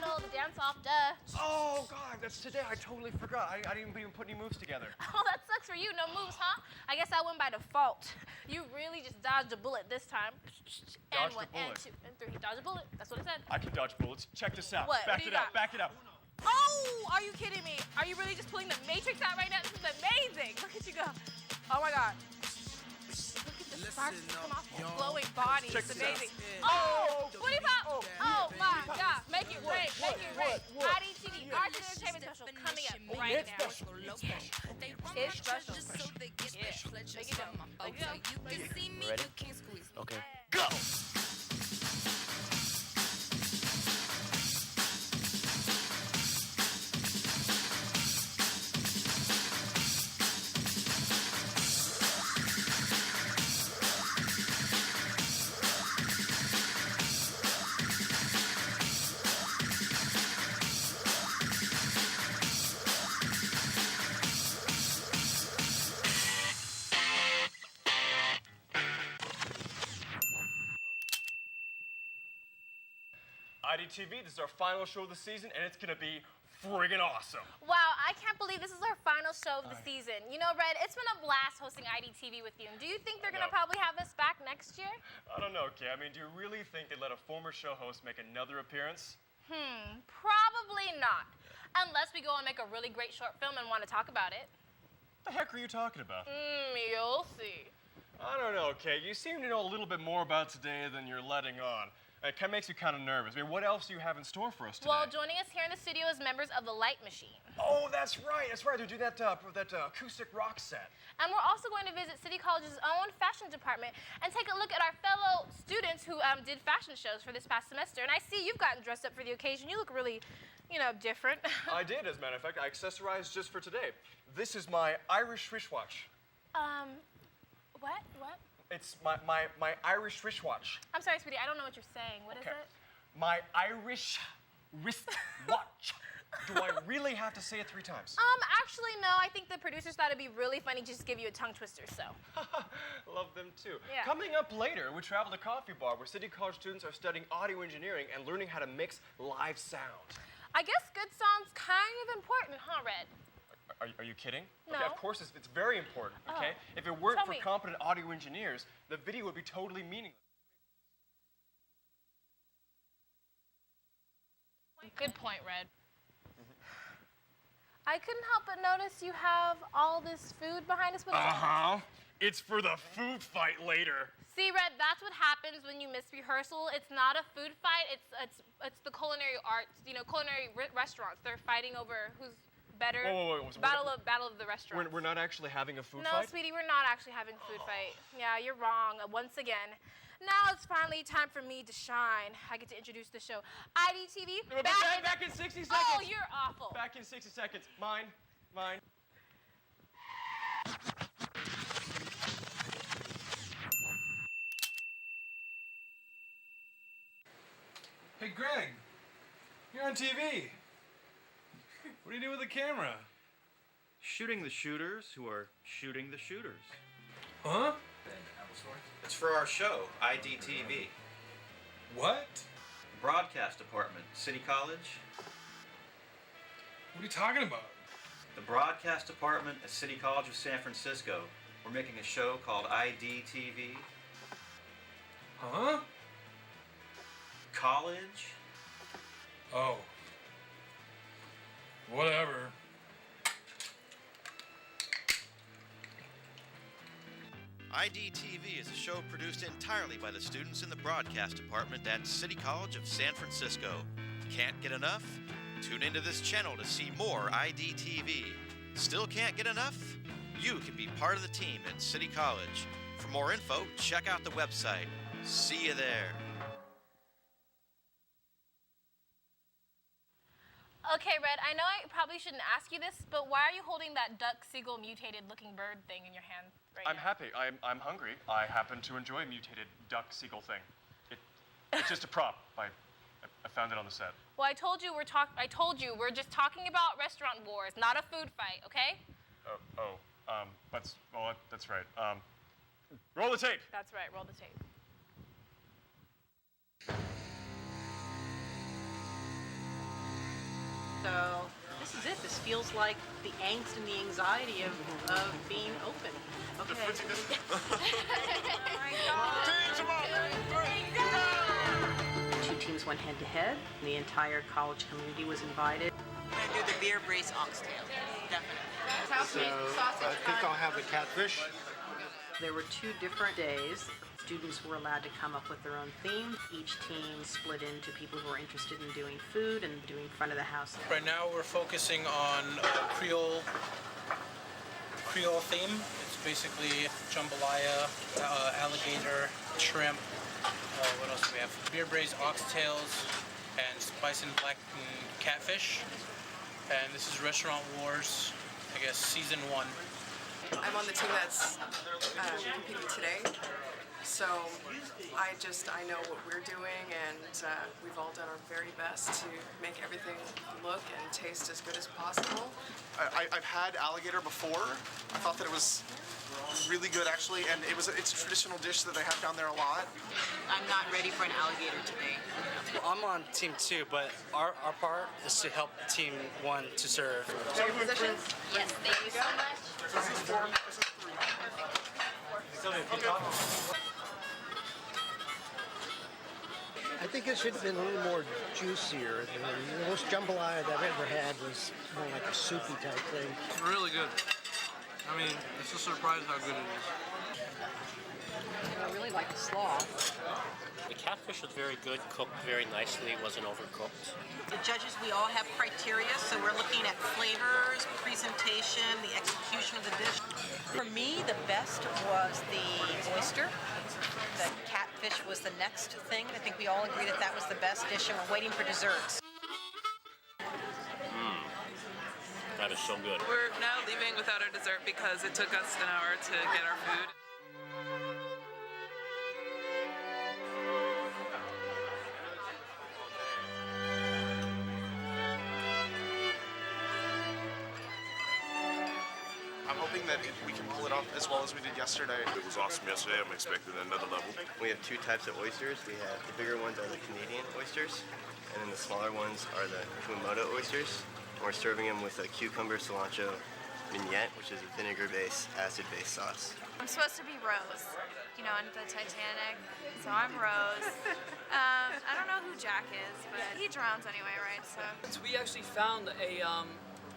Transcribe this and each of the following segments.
bottle, the dance off, duh. Oh, God, that's today. I totally forgot. I didn't even put any moves together. Oh, that sucks for you. No moves, huh? I guess I win by default. You really just dodged a bullet this time. And Dodged one, a bullet. and two, and three. Dodged a bullet. That's what it said. I can dodge bullets. Check this out. What? Back What do it you up. got? Back it up. Oh, are you kidding me? Are you really just pulling the Matrix out right now? This is amazing. Look at you go. Oh, my God. Look at the sparks come off your glowing body. Check It's this out. amazing. Oh, booty pop. Oh, my God. Make it rain. Make it rain. What? Idtv, Arts and Entertainment Special coming up right now. It's special. It's special. Yeah. Make it go. Make it go. Ready? Okay. Go! Idtv, this is our final show of the season, and it's gonna be friggin' awesome. Wow, I can't believe this is our final show of the season. You know, Red, it's been a blast hosting IDTV with you. Do you think they're gonna probably have us back next year? I don't know, Kay. I mean, do you really think they'd let a former show host make another appearance? Probably not. Unless we go and make a really great short film and want to talk about it. What the heck are you talking about? You'll see. I don't know, Kay. You seem to know a little bit more about today than you're letting on. It kind of makes me kind of nervous. I mean, what else do you have in store for us today? Well, joining us here in the studio is members of the Light Machine. Oh, that's right. That's right. They're doing that acoustic rock set. And we're also going to visit City College's own fashion department and take a look at our fellow students who did fashion shows for this past semester. And I see you've gotten dressed up for the occasion. You look really, you know, different. I did, as a matter of fact. I accessorized just for today. This is my Irish wristwatch. What? It's my Irish wristwatch. I'm sorry, sweetie, I don't know what you're saying. What is it? My Irish wristwatch. Do I really have to say it 3 times? Actually, no. I think the producers thought it'd be really funny just to give you a tongue twister, so. Love them too. Yeah. Coming up later, we travel to Coffee Bar, where City College students are studying audio engineering and learning how to mix live sound. I guess good sound's kind of important, huh, Red? Are you kidding? No. Okay, of course it's very important, okay? If it weren't Tell for me. competent audio engineers, the video would be totally meaningless. Good point, Red. I couldn't help but notice you have all this food behind us. Uh-huh. It's for the food fight later. See, Red, that's what happens when you miss rehearsal. It's not a food fight. It's the culinary arts. You know, culinary restaurants. They're fighting over who's better. Whoa. Battle of the restaurants. We're not actually having a food No, fight? sweetie, we're not actually having a food fight. Yeah, you're wrong once again. Now it's finally time for me to shine. I get to introduce the show. IDTV, Back in 60 seconds. Oh, you're awful. Back in 60 seconds. Mine. Hey, Greg, you're on TV. What are you doing with the camera? Shooting the shooters who are shooting the shooters. Huh? It's for our show, IDTV. What? Broadcast Department, City College. What are you talking about? The Broadcast Department at City College of San Francisco. We're making a show called IDTV. Huh? College. Oh. Whatever. IDTV is a show produced entirely by the students in the Broadcast Department at City College of San Francisco. Can't get enough? Tune into this channel to see more IDTV. Still can't get enough? You can be part of the team at City College. For more info, check out the website. See you there. Okay, Red, I know I probably shouldn't ask you this, but why are you holding that duck, seagull, mutated looking bird thing in your hand right now? I'm happy. I'm hungry. I happen to enjoy a mutated duck seagull thing. It's just a prop. I found it on the set. Well, I told you we're just talking about restaurant wars, not a food fight, okay? That's right. Roll the tape. That's right, roll the tape. So this is it. This feels like the angst and the anxiety of being open. Okay. Two teams went head to head. The entire college community was invited. I'm going to do the beer braised oxtail. Definitely. So I think I'll have the catfish. There were 2 different days. Students were allowed to come up with their own theme. Each team split into people who are interested in doing food and doing front of the house. Right now we're focusing on Creole theme. It's basically jambalaya, alligator, shrimp. What else do we have? Beer braised oxtails and spice and blackened catfish. And this is Restaurant Wars, I guess, season 1. I'm on the team that's competing today, so I know what we're doing, and we've all done our very best to make everything look and taste as good as possible. I've had alligator before. I thought that it was really good actually, and it's a traditional dish that they have down there a lot. I'm not ready for an alligator today. Well, I'm on team 2, but our part is to help team 1 to serve. Your positions? Yes, thank you so much. This is 4, this is 3. I think it should have been a little more juicier. The most jambalaya that I've ever had was more like a soupy type thing. Really good. I mean, it's a surprise how good it is. I really like the slaw. The catfish was very good, cooked very nicely, wasn't overcooked. The judges, we all have criteria, so we're looking at flavors, presentation, the execution of the dish. For me, the best was the oyster. The catfish was the next thing. I think we all agree that that was the best dish, and we're waiting for desserts. That is so good. We're now leaving without our dessert because it took us an hour to get our food. I'm hoping that we can pull it off as well as we did yesterday. It was awesome yesterday. I'm expecting another level. We have 2 types of oysters. We have the bigger ones are the Canadian oysters, and then the smaller ones are the Kumamoto oysters. We're serving them with a cucumber cilantro vignette, which is a vinegar-based, acid-based sauce. I'm supposed to be Rose, you know, in the Titanic, so I'm Rose. I don't know who Jack is, but he drowns anyway, right? So we actually found a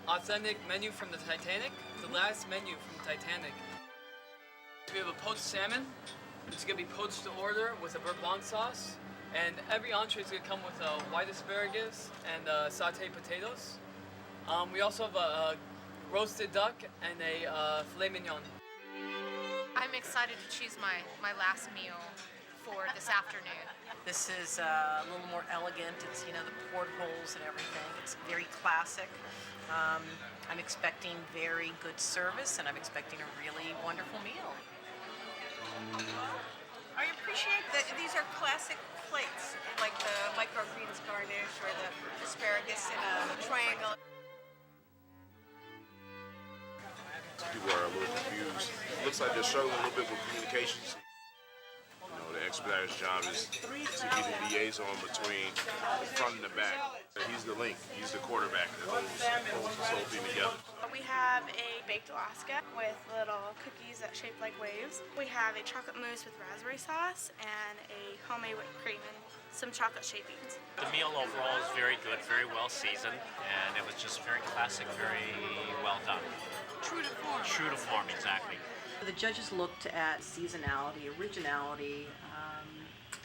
authentic menu from the Titanic, the last menu from the Titanic. We have a poached salmon. It's gonna be poached to order with a beurre blanc sauce, and every entree is gonna come with white asparagus and sautéed potatoes. We also have a roasted duck and a filet mignon. I'm excited to choose my last meal for this afternoon. This is a little more elegant. It's, you know, the portholes and everything. It's very classic. I'm expecting very good service, and I'm expecting a really wonderful meal. I appreciate that these are classic plates, like the microgreens garnish or the asparagus in a triangle. People are a little confused. It looks like they're struggling a little bit with communications. You know, the expediter's job is to be the liaison between the front and the back. He's the link. He's the quarterback that holds this whole thing together. We have a baked Alaska with little cookies that shape like waves. We have a chocolate mousse with raspberry sauce and a homemade whipped cream and some chocolate shavings. The meal overall is very good, very well seasoned, and it was just very classic, very well done. True to form. True to form, exactly. The judges looked at seasonality, originality,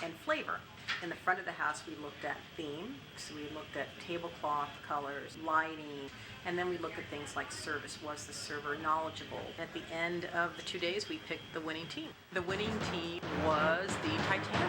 and flavor. In the front of the house, we looked at theme, so we looked at tablecloth colors, lighting, and then we looked at things like service. Was the server knowledgeable? At the end of the 2 days, we picked the winning team. The winning team was the Titanic.